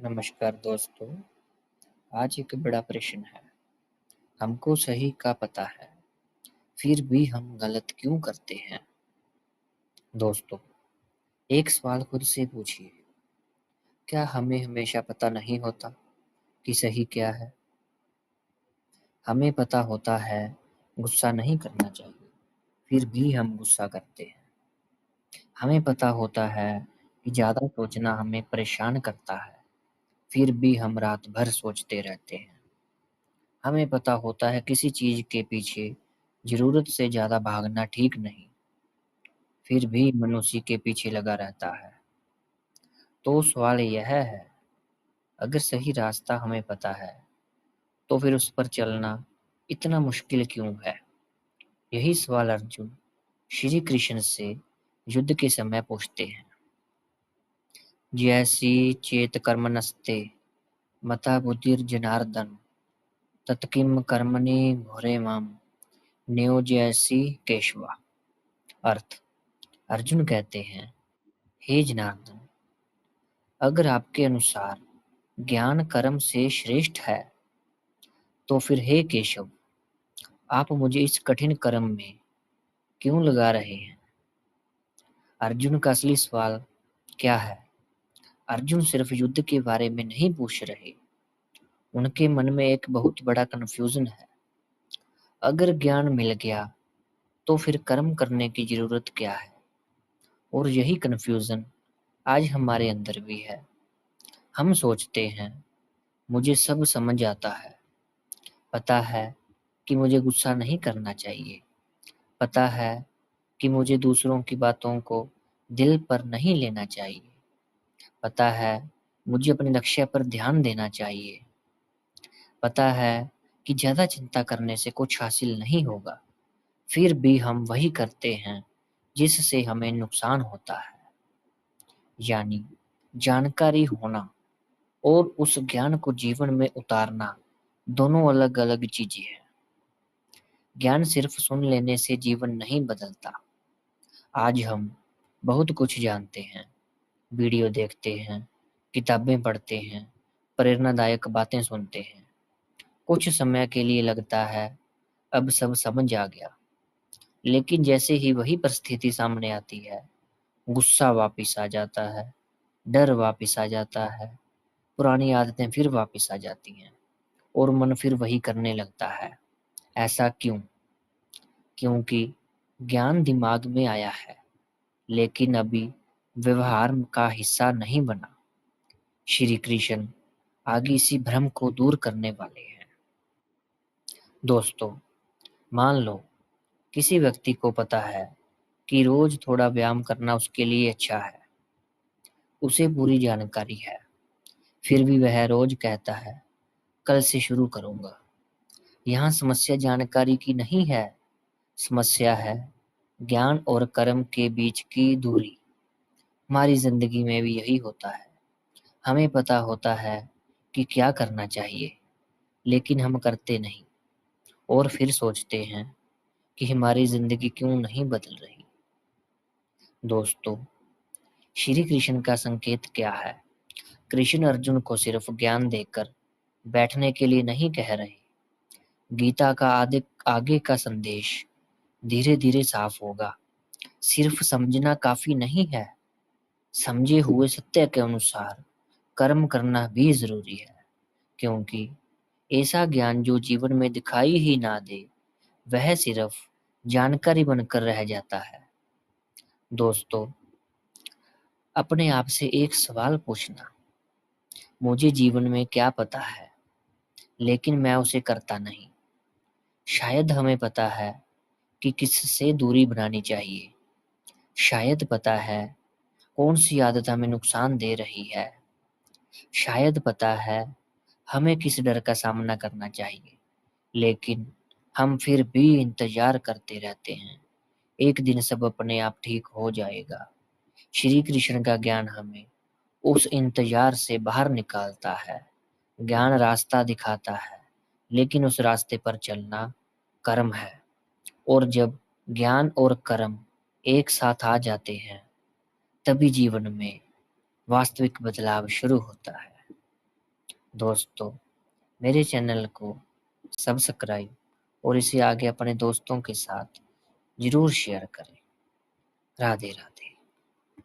नमस्कार दोस्तों। आज एक बड़ा प्रश्न है। हमको सही का पता है, फिर भी हम गलत क्यों करते हैं? दोस्तों, एक सवाल खुद से पूछिए, क्या हमें हमेशा पता नहीं होता कि सही क्या है? हमें पता होता है गुस्सा नहीं करना चाहिए, फिर भी हम गुस्सा करते हैं। हमें पता होता है कि ज़्यादा सोचना हमें परेशान करता है, फिर भी हम रात भर सोचते रहते हैं। हमें पता होता है किसी चीज़ के पीछे ज़रूरत से ज़्यादा भागना ठीक नहीं, फिर भी मनुष्य के पीछे लगा रहता है। तो सवाल यह है, अगर सही रास्ता हमें पता है, तो फिर उस पर चलना इतना मुश्किल क्यों है? यही सवाल अर्जुन श्री कृष्ण से युद्ध के समय पूछते हैं। जैसी चेत कर्मणस्ते मता बुद्धिर्जनार्दन तत्किम कर्मणि घोरे माम नियोजयसि केशवा। अर्थ, अर्जुन कहते हैं, हे जनार्दन, अगर आपके अनुसार ज्ञान कर्म से श्रेष्ठ है, तो फिर हे केशव, आप मुझे इस कठिन कर्म में क्यों लगा रहे हैं? अर्जुन का असली सवाल क्या है? अर्जुन सिर्फ युद्ध के बारे में नहीं पूछ रहे, उनके मन में एक बहुत बड़ा कन्फ्यूजन है। अगर ज्ञान मिल गया, तो फिर कर्म करने की जरूरत क्या है? और यही कन्फ्यूजन आज हमारे अंदर भी है। हम सोचते हैं, मुझे सब समझ आता है, पता है कि मुझे गुस्सा नहीं करना चाहिए, पता है कि मुझे दूसरों की बातों को दिल पर नहीं लेना चाहिए, पता है मुझे अपने लक्ष्य पर ध्यान देना चाहिए, पता है कि ज़्यादा चिंता करने से कुछ हासिल नहीं होगा, फिर भी हम वही करते हैं जिससे हमें नुकसान होता है। यानी जानकारी होना और उस ज्ञान को जीवन में उतारना दोनों अलग-अलग चीजें हैं। ज्ञान सिर्फ सुन लेने से जीवन नहीं बदलता। आज हम बहुत कुछ जानते हैं, वीडियो देखते हैं, किताबें पढ़ते हैं, प्रेरणादायक बातें सुनते हैं। कुछ समय के लिए लगता है अब सब समझ आ गया, लेकिन जैसे ही वही परिस्थिति सामने आती है, गुस्सा वापिस आ जाता है, डर वापिस आ जाता है, पुरानी आदतें फिर वापिस आ जाती हैं और मन फिर वही करने लगता है। ऐसा क्यों? क्योंकि ज्ञान दिमाग में आया है, लेकिन अभी व्यवहार का हिस्सा नहीं बना। श्री कृष्ण आगे इसी भ्रम को दूर करने वाले हैं। दोस्तों, मान लो किसी व्यक्ति को पता है कि रोज थोड़ा व्यायाम करना उसके लिए अच्छा है, उसे पूरी जानकारी है, फिर भी वह रोज कहता है, कल से शुरू करूंगा। यहाँ समस्या जानकारी की नहीं है, समस्या है ज्ञान और कर्म के बीच की दूरी। हमारी जिंदगी में भी यही होता है। हमें पता होता है कि क्या करना चाहिए, लेकिन हम करते नहीं और फिर सोचते हैं कि हमारी जिंदगी क्यों नहीं बदल रही। दोस्तों, श्री कृष्ण का संकेत क्या है? कृष्ण अर्जुन को सिर्फ ज्ञान देकर बैठने के लिए नहीं कह रहे। गीता का आगे का संदेश धीरे धीरे साफ होगा। सिर्फ समझना काफी नहीं है, समझे हुए सत्य के अनुसार कर्म करना भी जरूरी है, क्योंकि ऐसा ज्ञान जो जीवन में दिखाई ही ना दे, वह सिर्फ जानकारी बनकर रह जाता है। दोस्तों, अपने आप से एक सवाल पूछना, मुझे जीवन में क्या पता है, लेकिन मैं उसे करता नहीं। शायद हमें पता है कि किससे दूरी बनानी चाहिए, शायद पता है कौन सी आदत हमें नुकसान दे रही है, शायद पता है हमें किस डर का सामना करना चाहिए, लेकिन हम फिर भी इंतजार करते रहते हैं। एक दिन सब अपने आप ठीक हो जाएगा। श्री कृष्ण का ज्ञान हमें उस इंतजार से बाहर निकालता है। ज्ञान रास्ता दिखाता है, लेकिन उस रास्ते पर चलना कर्म है। और जब ज्ञान और कर्म एक साथ आ जाते हैं, तभी जीवन में वास्तविक बदलाव शुरू होता है। दोस्तों, मेरे चैनल को सब्सक्राइब और इसे आगे अपने दोस्तों के साथ ज़रूर शेयर करें। राधे राधे।